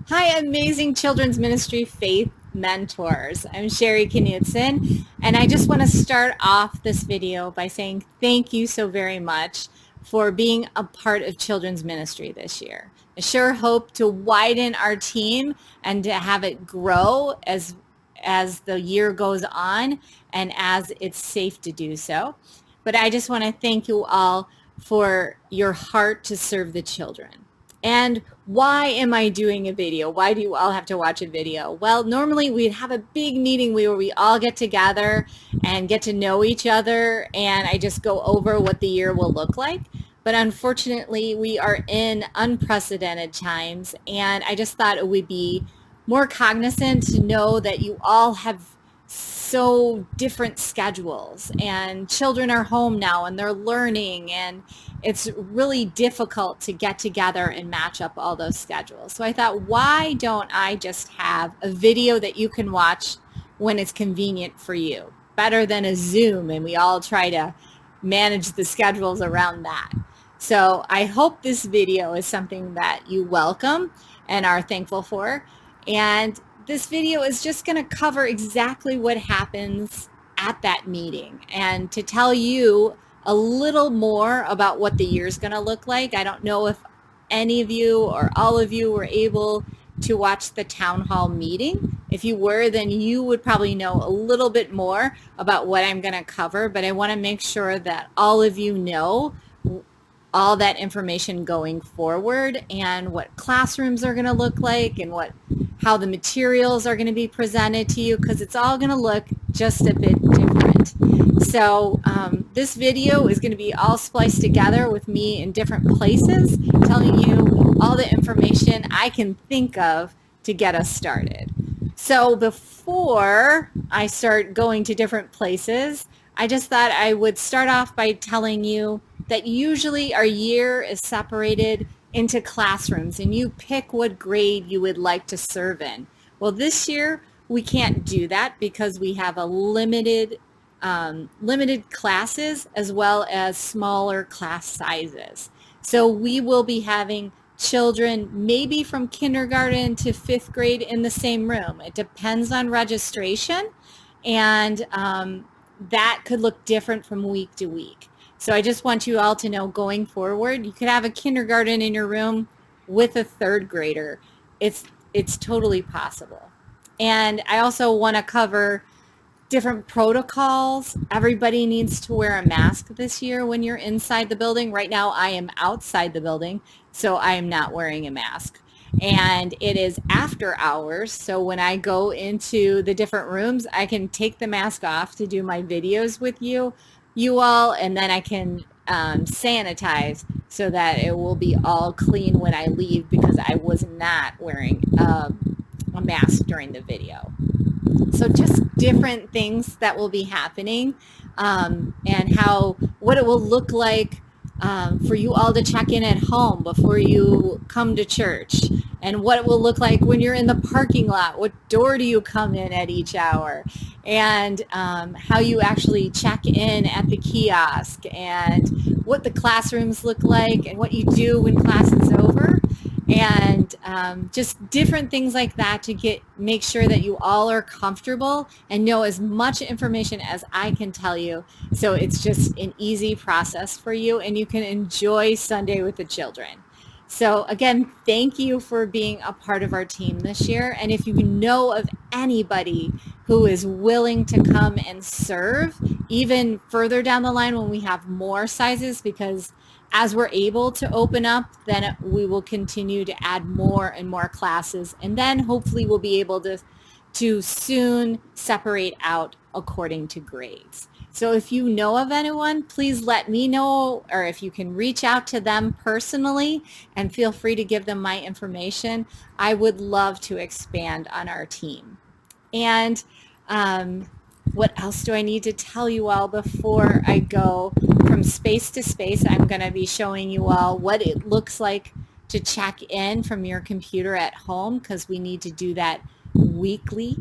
Hi, amazing children's ministry faith mentors. I'm Sherry Knudsen, and I just want to start off this video by saying thank you so very much for being a part of children's ministry this year. I sure hope to widen our team and to have it grow as the year goes on and as it's safe to do so. But I just want to thank you all for your heart to serve the children. And why am I doing a video? Why do you all have to watch a video? Well, normally we'd have a big meeting where we all get together and get to know each other, and I just go over what the year will look like. But unfortunately, we are in unprecedented times, and I just thought it would be more cognizant to know that you all have so different schedules, and children are home now and they're learning, and it's really difficult to get together and match up all those schedules. So I thought, why don't I just have a video that you can watch when it's convenient for you? Better than a Zoom, and we all try to manage the schedules around that. So I hope this video is something that you welcome and are thankful for. And this video is just going to cover exactly what happens at that meeting and to tell you a little more about what the year is going to look like. I don't know if any of you or all of you were able to watch the town hall meeting. If you were, then you would probably know a little bit more about what I'm going to cover, but I want to make sure that all of you know all that information going forward and what classrooms are going to look like and how the materials are going to be presented to you, because it's all going to look just a bit different. So this video is going to be all spliced together with me in different places, telling you all the information I can think of to get us started. So before I start going to different places, I just thought I would start off by telling you that usually our year is separated into classrooms and you pick what grade you would like to serve in. Well, this year we can't do that because we have a limited classes as well as smaller class sizes. So we will be having children maybe from kindergarten to 5th grade in the same room. It depends on registration, and that could look different from week to week. So I just want you all to know going forward, you could have a kindergarten in your room with a 3rd grader. It's totally possible. And I also want to cover different protocols. Everybody needs to wear a mask this year when you're inside the building. Right now I am outside the building, so I am not wearing a mask. And it is after hours, so when I go into the different rooms, I can take the mask off to do my videos with you all, and then I can sanitize so that it will be all clean when I leave, because I was not wearing a mask during the video. So just different things that will be happening, and what it will look like for you all to check in at home before you come to church, and what it will look like when you're in the parking lot. What door do you come in at each hour, and how you actually check in at the kiosk, and what the classrooms look like, and what you do when class is over, and just different things like that to make sure that you all are comfortable and know as much information as I can tell you, so it's just an easy process for you and you can enjoy Sunday with the children. So again, thank you for being a part of our team this year, and if you know of anybody who is willing to come and serve even further down the line when we have more sizes, because as we're able to open up, then we will continue to add more and more classes, and then hopefully we'll be able to soon separate out according to grades. So if you know of anyone, please let me know, or if you can reach out to them personally, and feel free to give them my information. I would love to expand on our team. And what else do I need to tell you all before I go from space to space? I'm going to be showing you all what it looks like to check in from your computer at home, because we need to do that weekly.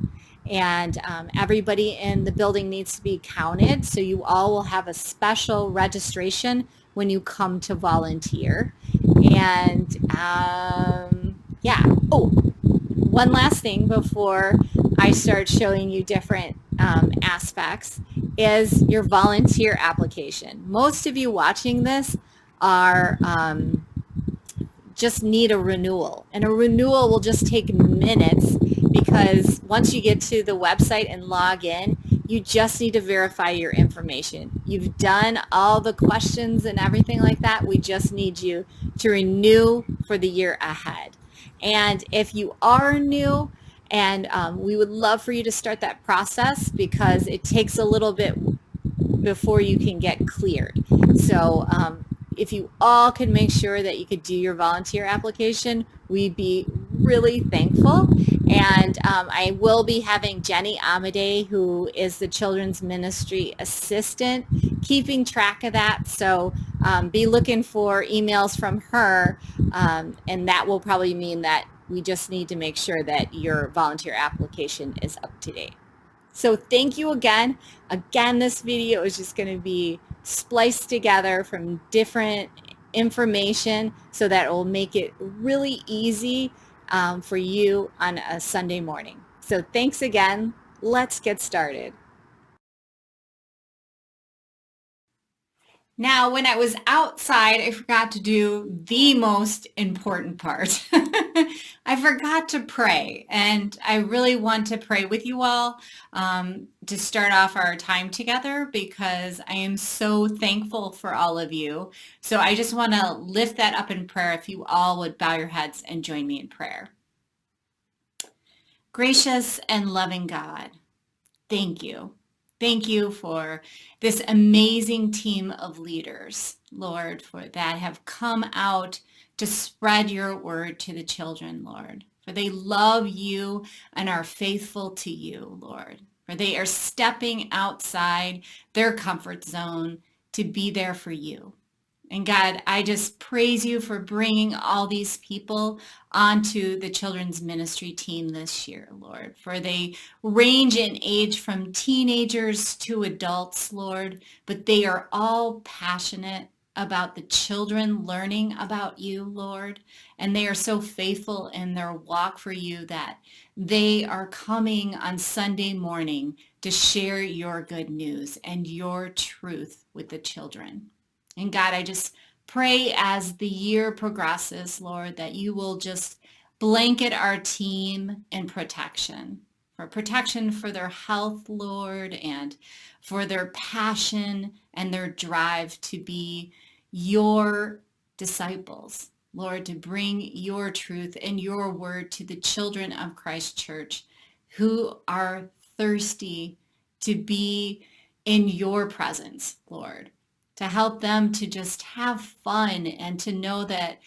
And everybody in the building needs to be counted, so you all will have a special registration when you come to volunteer. And yeah, oh, one last thing before I start showing you different aspects is your volunteer application. Most of you watching this are just need a renewal, and a renewal will just take minutes, because once you get to the website and log in, you just need to verify your information. You've done all the questions and everything like that. We just need you to renew for the year ahead. And if you are new, and we would love for you to start that process, because it takes a little bit before you can get cleared. So if you all could make sure that you could do your volunteer application, we'd be really thankful. And I will be having Jenny Amadei, who is the children's ministry assistant, keeping track of that. So be looking for emails from her, and that will probably mean that we just need to make sure that your volunteer application is up to date. So thank you again. Again, this video is just going to be spliced together from different information so that it will make it really easy for you on a Sunday morning. So thanks again. Let's get started. Now, when I was outside, I forgot to do the most important part. I forgot to pray, and I really want to pray with you all to start off our time together, because I am so thankful for all of you. So I just want to lift that up in prayer, if you all would bow your heads and join me in prayer. Gracious and loving God, thank you. Thank you for this amazing team of leaders, Lord, for that have come out to spread your word to the children, Lord. For they love you and are faithful to you, Lord. For they are stepping outside their comfort zone to be there for you. And God, I just praise you for bringing all these people onto the children's ministry team this year, Lord, for they range in age from teenagers to adults, Lord, but they are all passionate about the children learning about you, Lord, and they are so faithful in their walk for you that they are coming on Sunday morning to share your good news and your truth with the children. And God, I just pray as the year progresses, Lord, that you will just blanket our team in protection for their health, Lord, and for their passion and their drive to be your disciples, Lord, to bring your truth and your word to the children of Christ Church who are thirsty to be in your presence, Lord, to help them to just have fun and to know that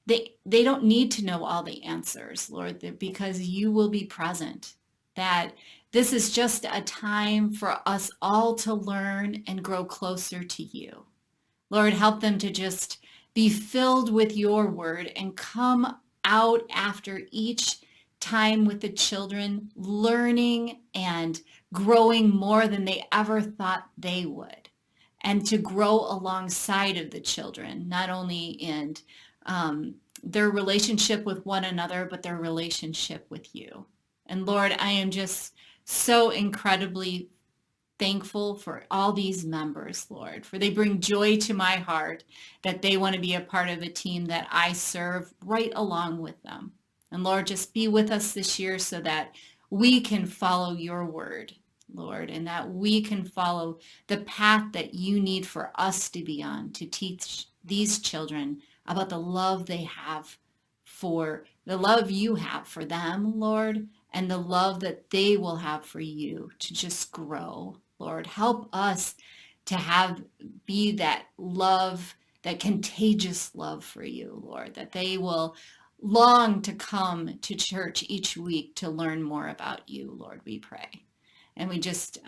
they don't need to know all the answers, Lord, because you will be present, that this is just a time for us all to learn and grow closer to you. Lord, help them to just be filled with your word and come out after each time with the children, learning and growing more than they ever thought they would, and to grow alongside of the children, not only in their relationship with one another, but their relationship with you. And Lord, I am just so incredibly thankful for all these members, Lord, for they bring joy to my heart that they want to be a part of a team that I serve right along with them. And Lord, just be with us this year so that we can follow your word, Lord, and that we can follow the path that you need for us to be on, to teach these children about the love they have for the love you have for them, Lord, and the love that they will have for you to just grow. Lord, help us to be that love, that contagious love for you, Lord, that they will long to come to church each week to learn more about you, Lord, we pray. And we just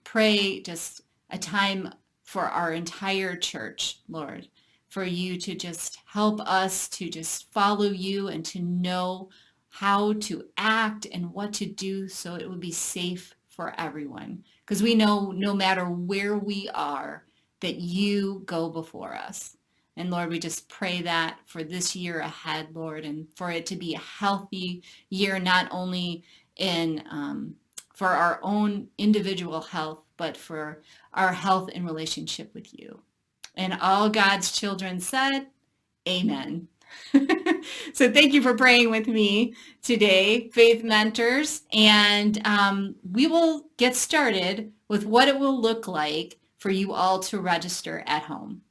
pray just a time for our entire church, Lord, for you to just help us to just follow you and to know how to act and what to do so it would be safe for everyone. Because we know no matter where we are, that you go before us. And Lord, we just pray that for this year ahead, Lord, and for it to be a healthy year, not only in for our own individual health, but for our health in relationship with you. And all God's children said, Amen. So thank you for praying with me today, Faith Mentors. And we will get started with what it will look like for you all to register at home.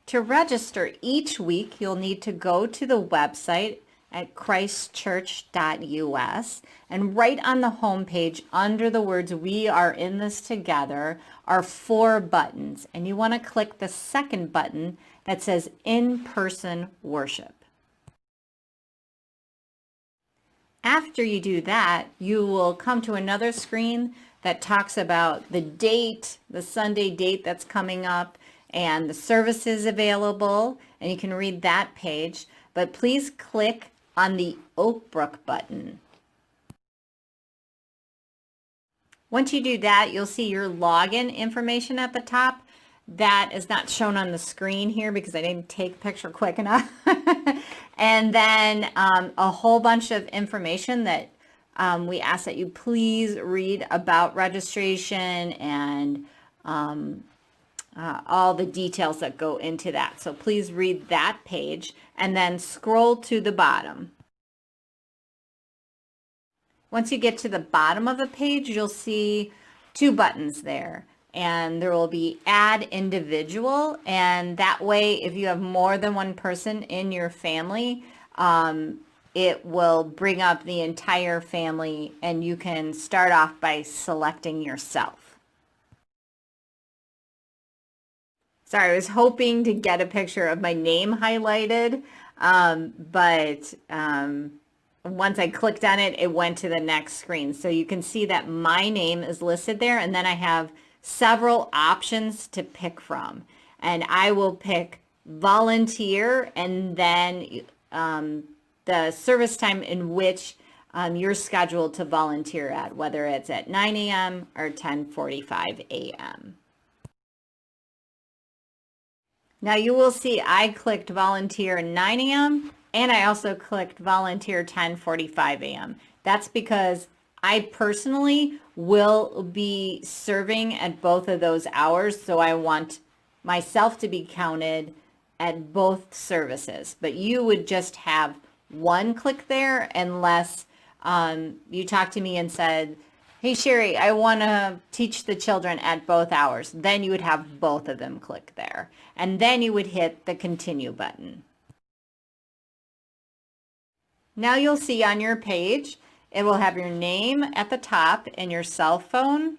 To register each week, you'll need to go to the website at christchurch.us, and right on the homepage under the words "We are in this together" are 4 buttons, and you want to click the second button that says In-Person Worship. After you do that, you will come to another screen that talks about the date, the Sunday date that's coming up, and the services available, and you can read that page. But please click on the Oak Brook button. Once you do that, you'll see your login information at the top. That is not shown on the screen here because I didn't take the picture quick enough. And then a whole bunch of information that we ask that you please read about registration and all the details that go into that. So please read that page and then scroll to the bottom. Once you get to the bottom of the page, you'll see 2 buttons there. And there will be Add Individual, and that way if you have more than one person in your family, it will bring up the entire family, and you can start off by selecting yourself. Sorry, I was hoping to get a picture of my name highlighted, but once I clicked on it, it went to the next screen. So you can see that my name is listed there, and then I have several options to pick from. And I will pick volunteer, and then the service time in which you're scheduled to volunteer at, whether it's at 9 a.m. or 10:45 a.m. Now you will see I clicked volunteer 9 a.m. and I also clicked volunteer 10:45 a.m. That's because I personally will be serving at both of those hours, so I want myself to be counted at both services. But you would just have one click there unless you talked to me and said, hey Sherry, I want to teach the children at both hours. Then you would have both of them click there. And then you would hit the continue button. Now you'll see on your page, it will have your name at the top and your cell phone,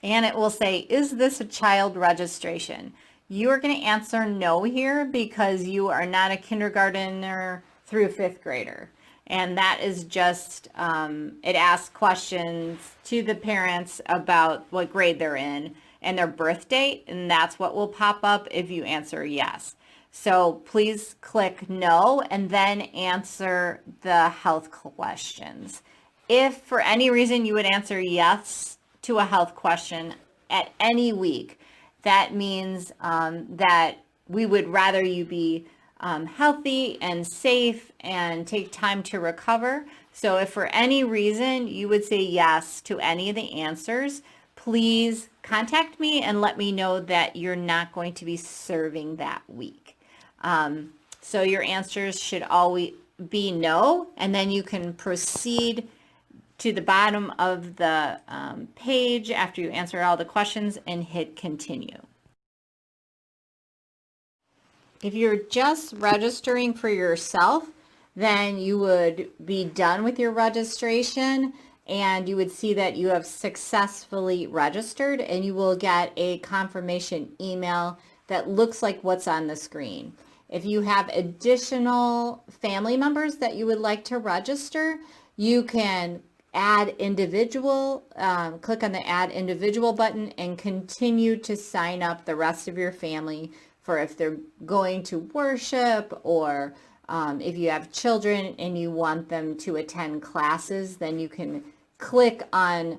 and it will say, is this a child registration? You are going to answer no here because you are not a kindergartner through 5th grader. And that is just, it asks questions to the parents about what grade they're in and their birth date, and that's what will pop up if you answer yes. So please click no and then answer the health questions. If for any reason you would answer yes to a health question at any week, that means that we would rather you be healthy and safe and take time to recover. So if for any reason you would say yes to any of the answers, please contact me and let me know that you're not going to be serving that week. So your answers should always be no, and then you can proceed to the bottom of the page after you answer all the questions and hit continue. If you're just registering for yourself, then you would be done with your registration and you would see that you have successfully registered, and you will get a confirmation email that looks like what's on the screen. If you have additional family members that you would like to register, you can add individual, click on the add individual button and continue to sign up the rest of your family for if they're going to worship, or if you have children and you want them to attend classes, then you can click on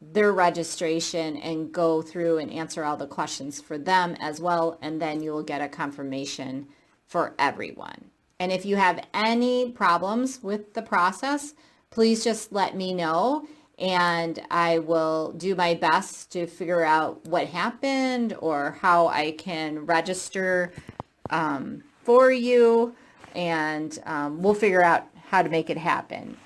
their registration and go through and answer all the questions for them as well. And then you will get a confirmation for everyone. And if you have any problems with the process, please just let me know and I will do my best to figure out what happened or how I can register for you, and we'll figure out how to make it happen.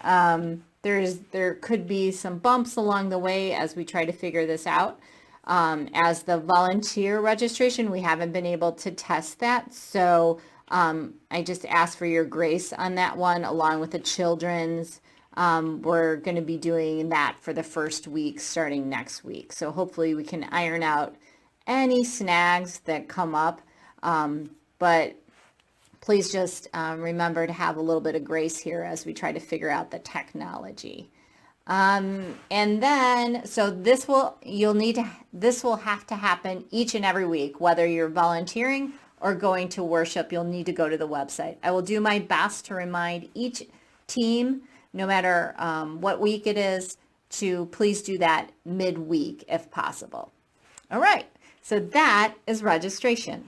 There could be some bumps along the way as we try to figure this out. As the volunteer registration, we haven't been able to test that, so I just ask for your grace on that one, along with the children's. We're going to be doing that for the first week starting next week. So hopefully we can iron out any snags that come up. But please just remember to have a little bit of grace here as we try to figure out the technology. And then, so this will have to happen each and every week, whether you're volunteering or going to worship. You'll need to go to the website. I will do my best to remind each team, no matter what week it is, to please do that midweek if possible. All right, so that is registration.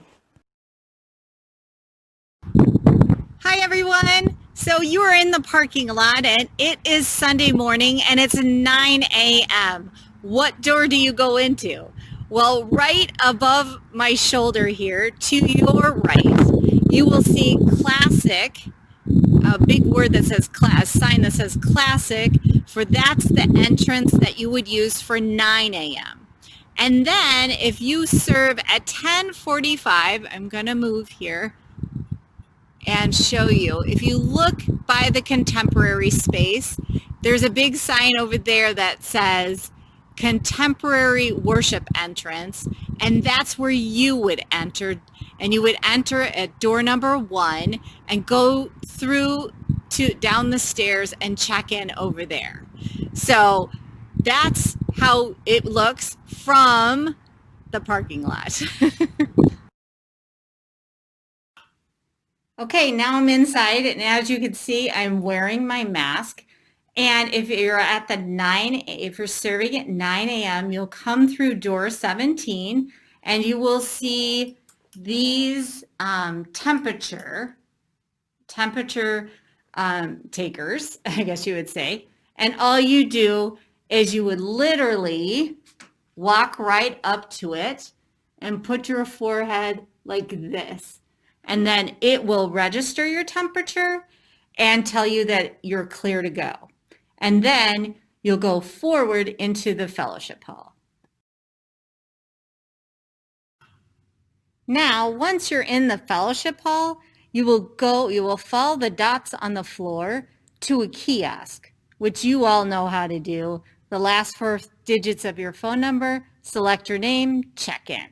Hi everyone. So you are in the parking lot and it is Sunday morning and it's 9 a.m. What door do you go into? Well, right above my shoulder here to your right, you will see Classic, a big word that says class, sign that says Classic, for that's the entrance that you would use for 9 a.m. And then if you serve at 10:45, I'm going to move here and show you. If you look by the contemporary space, there's a big sign over there that says Contemporary Worship Entrance, and that's where you would enter. And you would enter at door number 1 and go through to down the stairs and check in over there. So that's how it looks from the parking lot. Okay, now I'm inside, and as you can see, I'm wearing my mask. And if you're at if you're serving at 9 a.m., you'll come through door 17, and you will see these temperature takers, I guess you would say. And all you do is you would literally walk right up to it and put your forehead like this. And then it will register your temperature and tell you that you're clear to go. And then you'll go forward into the fellowship hall. Now, once you're in the fellowship hall, you will follow the dots on the floor to a kiosk, which you all know how to do. The last 4 digits of your phone number, select your name, check in.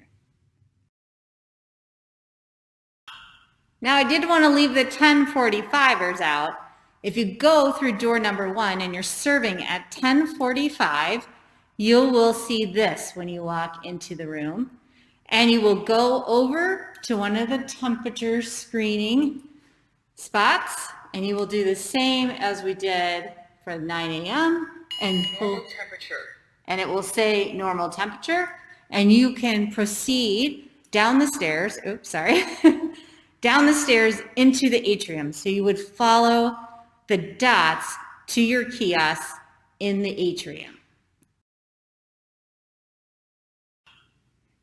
Now, I did want to leave the 10:45ers out. If you go through door number 1 and you're serving at 10:45, you will see this when you walk into the room. And you will go over to one of the temperature screening spots, and you will do the same as we did for 9 a.m. and normal temperature. And it will say normal temperature, and you can proceed down the stairs. Oops, sorry. Down the stairs into the atrium. So you would follow the dots to your kiosk in the atrium.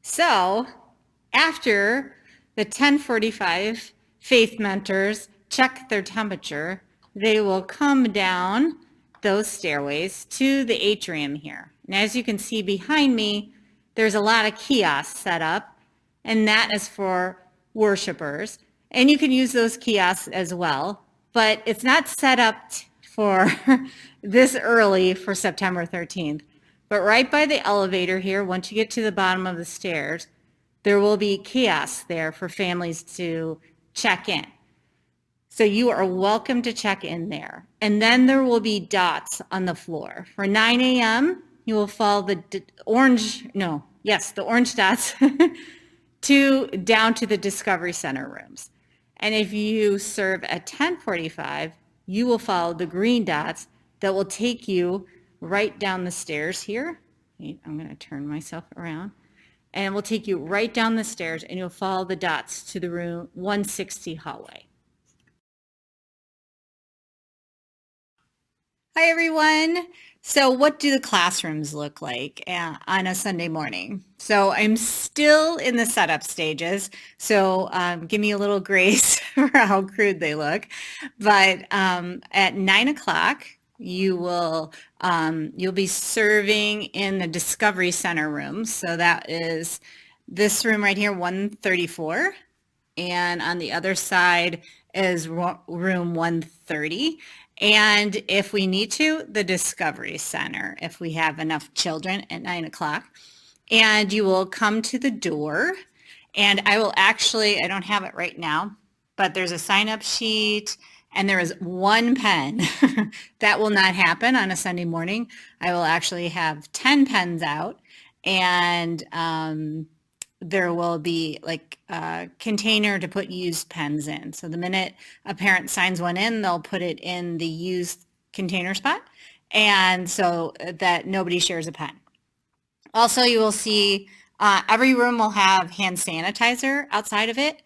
So after the 10:45 faith mentors check their temperature, they will come down those stairways to the atrium here. And as you can see behind me, there's a lot of kiosks set up, and that is for worshipers. And you can use those kiosks as well, but it's not set up for this early for September 13th. But right by the elevator here, once you get to the bottom of the stairs, there will be kiosks there for families to check in. So you are welcome to check in there. And then there will be dots on the floor. For 9 a.m., you will follow the orange dots down to the Discovery Center rooms. And if you serve at 10:45, you will follow the green dots that will take you right down the stairs here Wait, I'm going to turn myself around. And we'll take you right down the stairs and you'll follow the dots to the room 160 hallway. Hi, everyone. So what do the classrooms look like on a Sunday morning? So I'm still in the setup stages, so give me a little grace for how crude they look. But at 9 o'clock, you'll be serving in the Discovery Center room. So that is this room right here, 134. And on the other side is room 130. And if we need to, the Discovery Center, if we have enough children at 9 o'clock. And you will come to the door. And I will actually, I don't have it right now, but there's a sign-up sheet and there is one pen. That will not happen on a Sunday morning. I will actually have 10 pens out, and there will be like a container to put used pens in. So the minute a parent signs one in, they'll put it in the used container spot, and so that nobody shares a pen. Also, you will see every room will have hand sanitizer outside of it.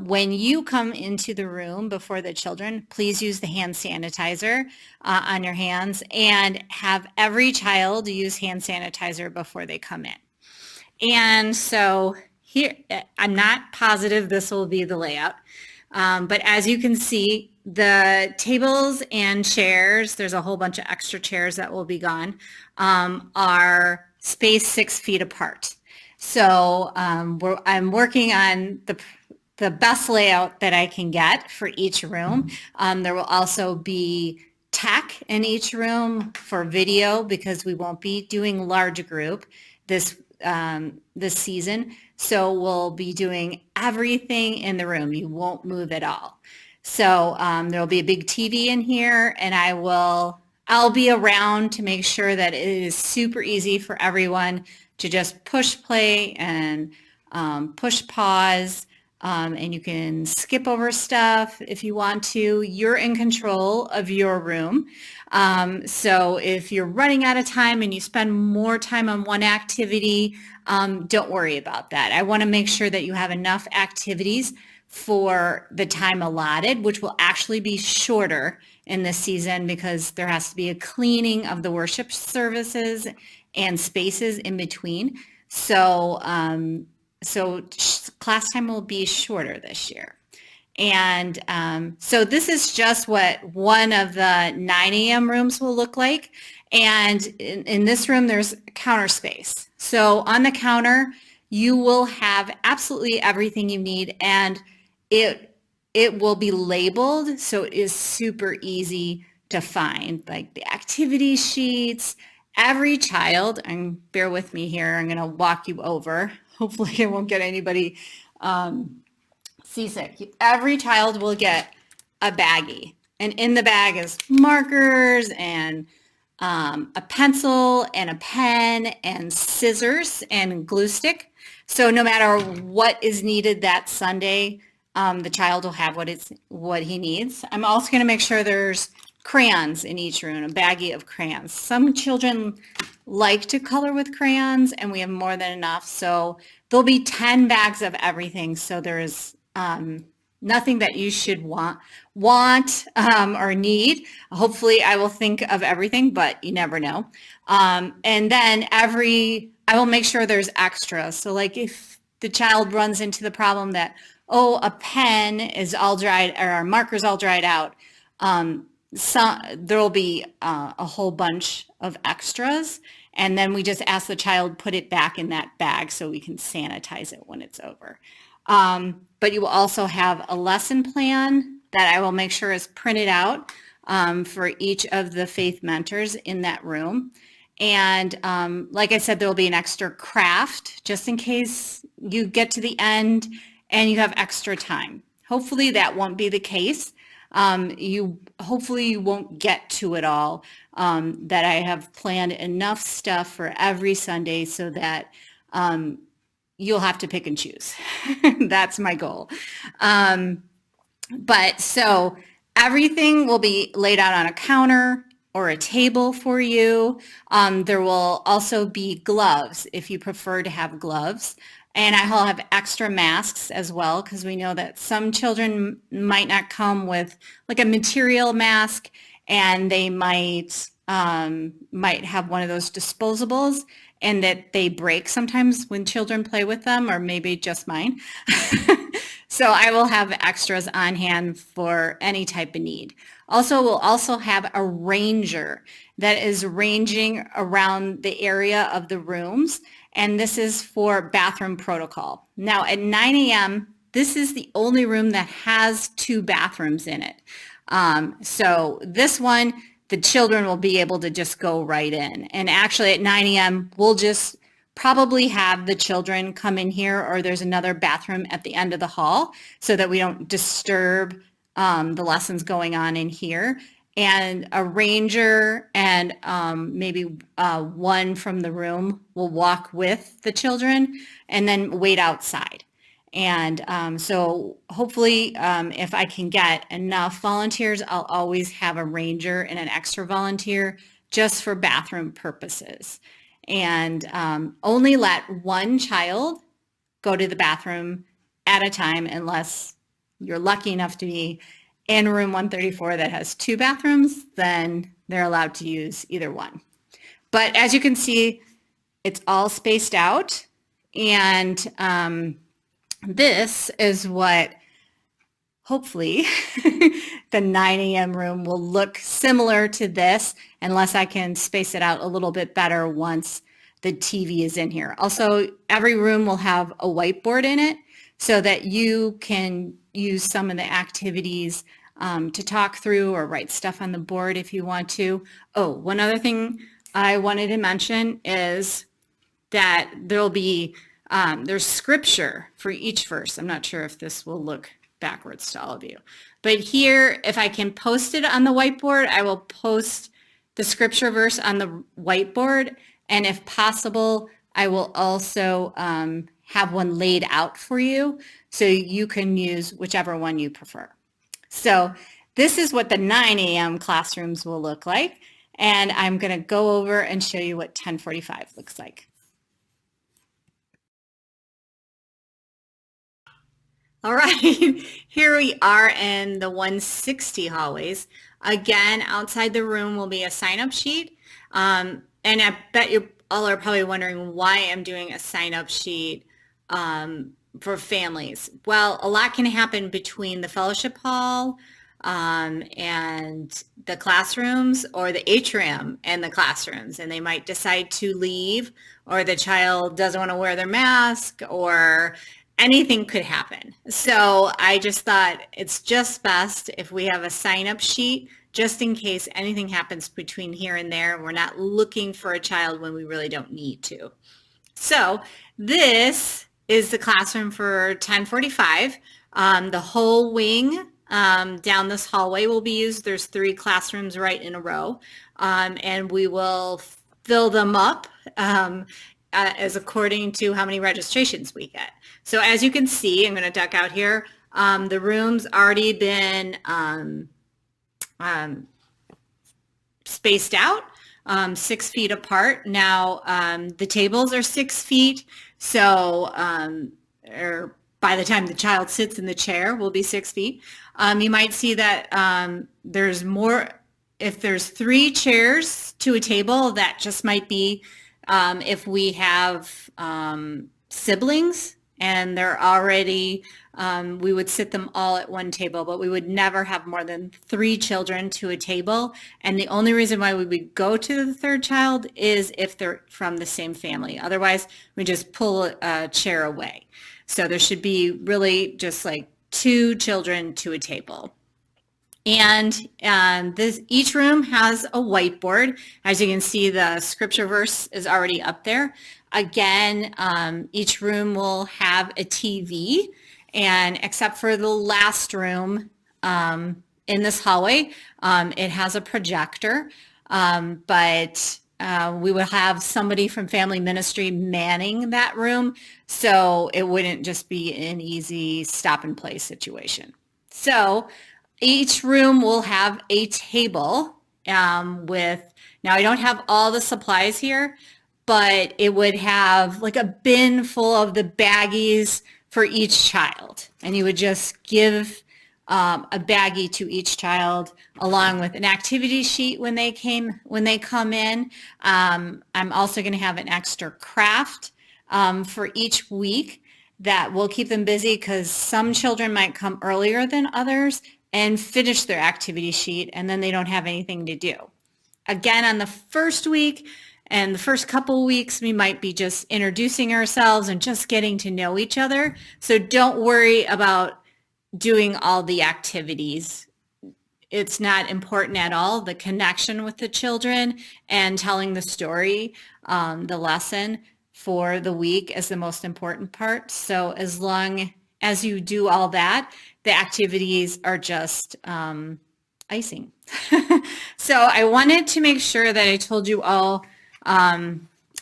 When you come into the room before the children, please use the hand sanitizer on your hands, and have every child use hand sanitizer before they come in. And so here, I'm not positive this will be the layout, but as you can see, the tables and chairs, there's a whole bunch of extra chairs that will be gone, are spaced 6 feet apart. So I'm working on the best layout that I can get for each room. There will also be tech in each room for video, because we won't be doing large group this season. So we'll be doing everything in the room. You won't move at all. So there'll be a big TV in here, and I'll be around to make sure that it is super easy for everyone to just push play and push pause. And you can skip over stuff if you want to. You're in control of your room. So if you're running out of time and you spend more time on one activity, don't worry about that. I want to make sure that you have enough activities for the time allotted, which will actually be shorter in this season because there has to be a cleaning of the worship services and spaces in between. So class time will be shorter this year. And so this is just what one of the 9 a.m. rooms will look like. And in this room, there's counter space. So on the counter, you will have absolutely everything you need, and it will be labeled, so it is super easy to find, like the activity sheets. Every child, and bear with me here, I'm going to walk you over. Hopefully I won't get anybody seasick. Every child will get a baggie, and in the bag is markers and a pencil and a pen and scissors and glue stick. So no matter what is needed that Sunday, the child will have what he needs. I'm also going to make sure there's crayons in each room, a baggie of crayons. Some children like to color with crayons, and we have more than enough. So there'll be 10 bags of everything. So there's nothing that you should want or need. Hopefully I will think of everything, but you never know. And then I will make sure there's extras. So like if the child runs into the problem that, a pen is all dried or our marker's all dried out, there will be a whole bunch of extras. And then we just ask the child put it back in that bag so we can sanitize it when it's over. But you will also have a lesson plan that I will make sure is printed out for each of the faith mentors in that room. And like I said, there will be an extra craft just in case you get to the end and you have extra time. Hopefully that won't be the case. Hopefully you won't get to it all, that I have planned enough stuff for every Sunday so that you'll have to pick and choose. That's my goal. But so everything will be laid out on a counter or a table for you. There will also be gloves if you prefer to have gloves. And I'll have extra masks as well, because we know that some children might not come with like a material mask, and they might have one of those disposables, and that they break sometimes when children play with them, or maybe just mine. So I will have extras on hand for any type of need. Also, we'll also have a ranger that is ranging around the area of the rooms, and this is for bathroom protocol. Now at 9 a.m., this is the only room that has 2 bathrooms in it. So this one, the children will be able to just go right in. And actually at 9 a.m., we'll just probably have the children come in here, or there's another bathroom at the end of the hall so that we don't disturb the lessons going on in here. And a ranger and maybe one from the room will walk with the children and then wait outside. And so hopefully if I can get enough volunteers, I'll always have a ranger and an extra volunteer just for bathroom purposes. And only let one child go to the bathroom at a time, unless you're lucky enough to be in room 134 that has 2 bathrooms, then they're allowed to use either one. But as you can see, it's all spaced out. And this is what hopefully the 9 a.m. room will look similar to this, unless I can space it out a little bit better once the TV is in here. Also, every room will have a whiteboard in it so that you can use some of the activities to talk through, or write stuff on the board if you want to. Oh, one other thing I wanted to mention is that there'll be, there's scripture for each verse. I'm not sure if this will look backwards to all of you. But here, if I can post it on the whiteboard, I will post the scripture verse on the whiteboard. And if possible, I will also have one laid out for you so you can use whichever one you prefer. So this is what the 9 a.m. classrooms will look like. And I'm going to go over and show you what 1045 looks like. All right, here we are in the 160 hallways. Again, outside the room will be a sign-up sheet. And I bet you all are probably wondering why I'm doing a sign-up sheet for families. Well, a lot can happen between the fellowship hall and the classrooms, or the atrium and the classrooms, and they might decide to leave, or the child doesn't want to wear their mask, or anything could happen. So I just thought it's just best if we have a sign-up sheet, just in case anything happens between here and there. We're not looking for a child when we really don't need to. So this is the classroom for 1045. The whole wing down this hallway will be used. There's 3 classrooms right in a row, and we will fill them up as according to how many registrations we get. So as you can see, I'm going to duck out here. The room's already been spaced out, 6 feet apart. Now the tables are 6 feet, so by the time the child sits in the chair, will be 6 feet. You might see that there's more. If there's 3 chairs to a table, that just might be if we have siblings and they're already, we would sit them all at one table, but we would never have more than 3 children to a table. And the only reason why we would go to the 3rd child is if they're from the same family. Otherwise, we just pull a chair away. So there should be really just like 2 children to a table. And each room has a whiteboard. As you can see, the scripture verse is already up there. Again, each room will have a TV, and except for the last room in this hallway, it has a projector, but we will have somebody from family ministry manning that room, so it wouldn't just be an easy stop and play situation. So each room will have a table, now I don't have all the supplies here, but it would have like a bin full of the baggies for each child. And you would just give a baggie to each child along with an activity sheet when they come in. I'm also going to have an extra craft for each week that will keep them busy because some children might come earlier than others and finish their activity sheet and then they don't have anything to do. Again, on the first week and the first couple weeks, we might be just introducing ourselves and just getting to know each other. So don't worry about doing all the activities. It's not important at all. The connection with the children and telling the story, the lesson for the week is the most important part. So as long as you do all that, the activities are just icing. So I wanted to make sure that I told you all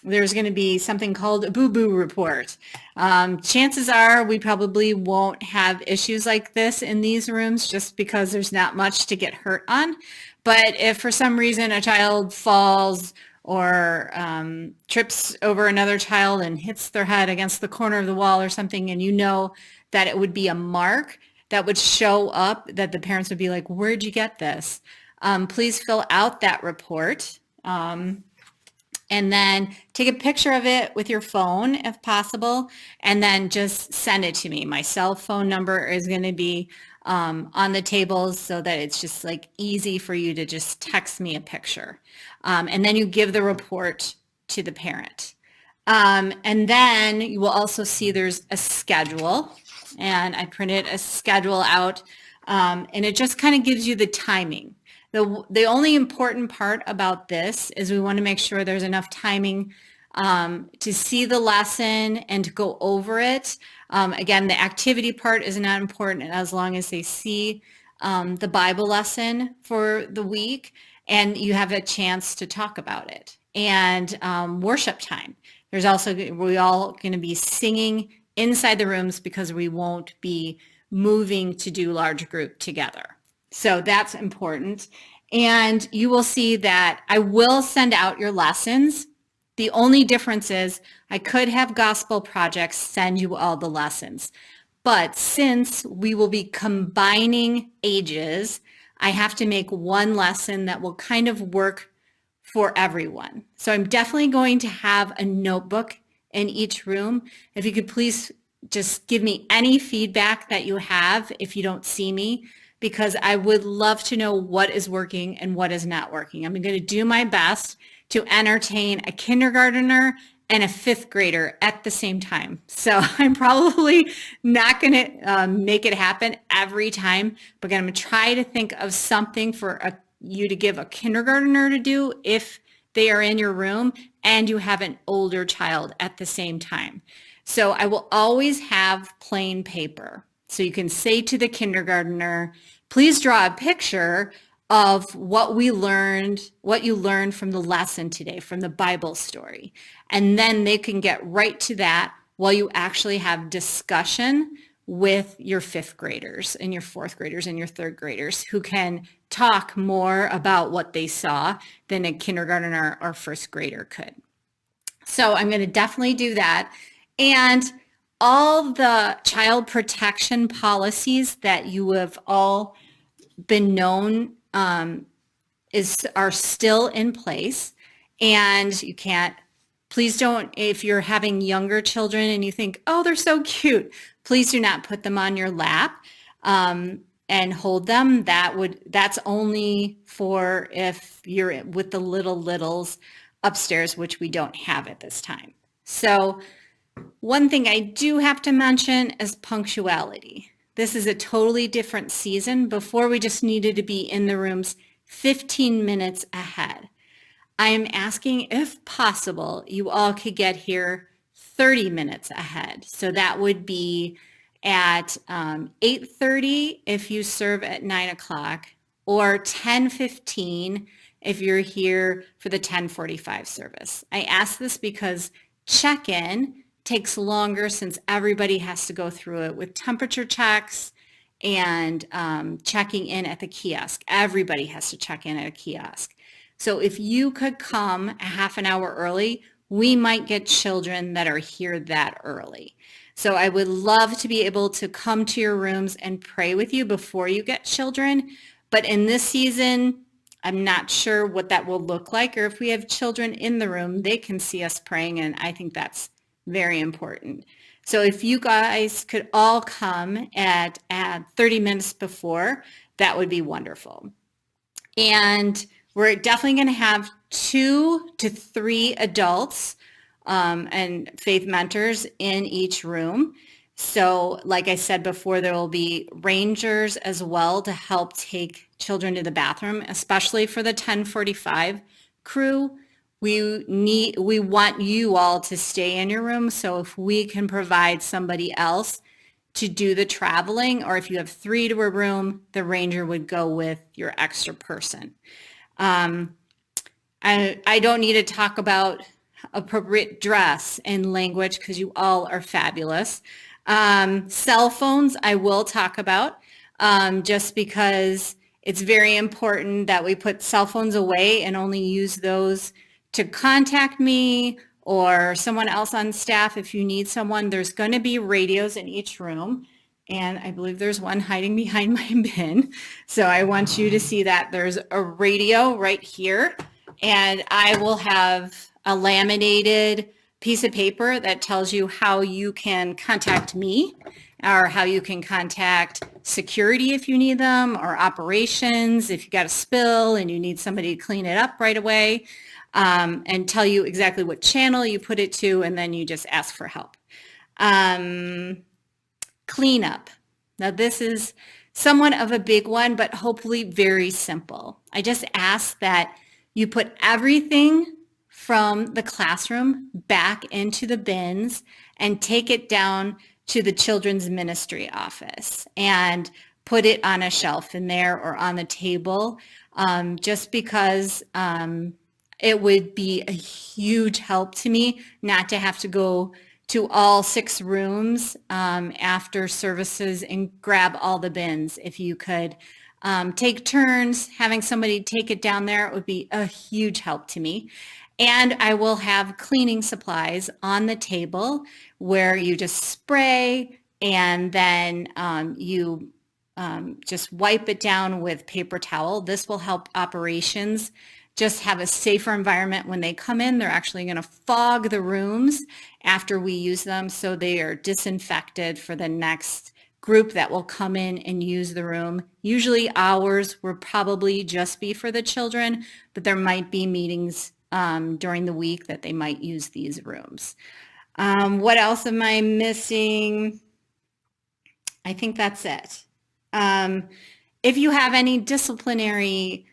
there's going to be something called a boo-boo report. Chances are we probably won't have issues like this in these rooms just because there's not much to get hurt on. But if for some reason a child falls or trips over another child and hits their head against the corner of the wall or something, and you know that it would be a mark that would show up that the parents would be like, where'd you get this? Please fill out that report. And then take a picture of it with your phone if possible, and then just send it to me. My cell phone number is going to be on the tables so that it's just like easy for you to just text me a picture. And then you give the report to the parent. And then you will also see there's a schedule, and I printed a schedule out, and it just kind of gives you the timing. The only important part about this is we want to make sure there's enough timing to see the lesson and to go over it. Again, the activity part is not important as long as they see the Bible lesson for the week and you have a chance to talk about it. And worship time. We're all going to be singing inside the rooms because we won't be moving to do large group together. So that's important. And you will see that I will send out your lessons. The only difference is I could have Gospel Projects send you all the lessons. But since we will be combining ages, I have to make one lesson that will kind of work for everyone. So I'm definitely going to have a notebook in each room. If you could please just give me any feedback that you have if you don't see me, because I would love to know what is working and what is not working. I'm going to do my best to entertain a kindergartner and a fifth grader at the same time. So I'm probably not going to make it happen every time, but I'm going to try to think of something for you to give a kindergartner to do if they are in your room and you have an older child at the same time. So I will always have plain paper. So you can say to the kindergartner, please draw a picture of what you learned from the lesson today, from the Bible story. And then they can get right to that while you actually have discussion with your fifth graders and your fourth graders and your third graders who can talk more about what they saw than a kindergartner or first grader could. So I'm going to definitely do that. And all the child protection policies that you have all been known are still in place. And you can't, please don't, if you're having younger children and you think, oh, they're so cute, please do not put them on your lap and hold them. That's only for if you're with the littles upstairs, which we don't have at this time. So one thing I do have to mention is punctuality. This is a totally different season. Before, we just needed to be in the rooms 15 minutes ahead. I am asking, if possible, you all could get here 30 minutes ahead. So that would be at 8:30 if you serve at 9 o'clock, or 10:15 if you're here for the 10:45 service. I ask this because check-in takes longer since everybody has to go through it with temperature checks and checking in at the kiosk. Everybody has to check in at a kiosk. So if you could come a half an hour early, we might get children that are here that early. So I would love to be able to come to your rooms and pray with you before you get children. But in this season, I'm not sure what that will look like, or if we have children in the room, they can see us praying, and I think that's very important. So if you guys could all come at 30 minutes before, that would be wonderful. And we're definitely going to have 2 to 3 adults and faith mentors in each room. So like I said before, there will be rangers as well to help take children to the bathroom, especially for the 1045 crew. We want you all to stay in your room. So if we can provide somebody else to do the traveling, or if you have 3 to a room, the ranger would go with your extra person. I don't need to talk about appropriate dress and language because you all are fabulous. Cell phones I will talk about just because it's very important that we put cell phones away and only use those to contact me or someone else on staff if you need someone. There's going to be radios in each room, and I believe there's one hiding behind my bin. So I want you to see that there's a radio right here, and I will have a laminated piece of paper that tells you how you can contact me, or how you can contact security if you need them, or operations if you got a spill and you need somebody to clean it up right away, and tell you exactly what channel you put it to, and then you just ask for help. Cleanup. Now this is somewhat of a big one, but hopefully very simple. I just ask that you put everything from the classroom back into the bins and take it down to the children's ministry office and put it on a shelf in there or on the table, just because it would be a huge help to me not to have to go to all 6 rooms after services and grab all the bins. If you could take turns having somebody take it down there, it would be a huge help to me. And I will have cleaning supplies on the table where you just spray and then you just wipe it down with paper towel. This will help operations just have a safer environment when they come in. They're actually going to fog the rooms after we use them so they are disinfected for the next group that will come in and use the room. Usually ours will probably just be for the children, but there might be meetings during the week that they might use these rooms. What else am I missing? I think that's it. If you have any disciplinary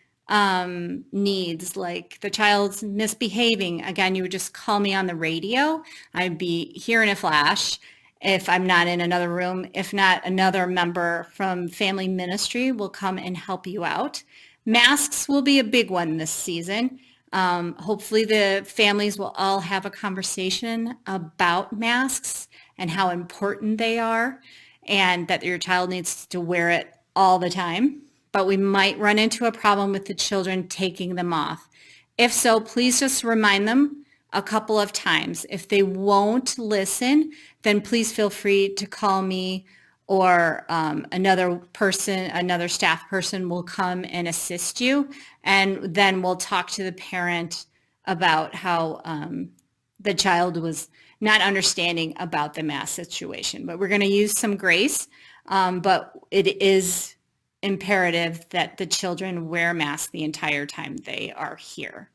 needs, like the child's misbehaving, again, you would just call me on the radio. I'd be here in a flash if I'm not in another room. If not, another member from family ministry will come and help you out. Masks will be a big one this season. Hopefully the families will all have a conversation about masks and how important they are, and that your child needs to wear it all the time. But we might run into a problem with the children taking them off. If so, please just remind them a couple of times. If they won't listen, then please feel free to call me, or another person, another staff person will come and assist you. And then we'll talk to the parent about how the child was not understanding about the mask situation. But we're going to use some grace, but it is imperative that the children wear masks the entire time they are here.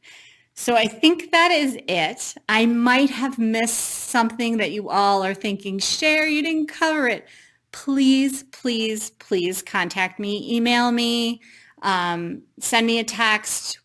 So I think that is it. I might have missed something that you all are thinking, Cher, you didn't cover it. Please, please, please contact me, email me, send me a text,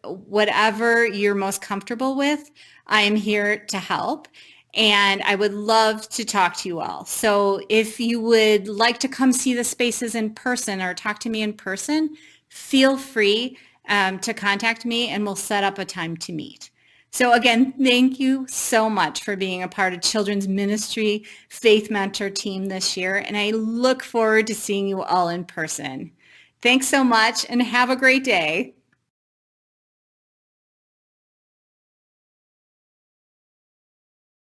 whatever you're most comfortable with. I am here to help, and I would love to talk to you all. So if you would like to come see the spaces in person or talk to me in person, feel free to contact me, and we'll set up a time to meet. So again, thank you so much for being a part of Children's Ministry Faith Mentor team this year, and I look forward to seeing you all in person. Thanks so much, and have a great day.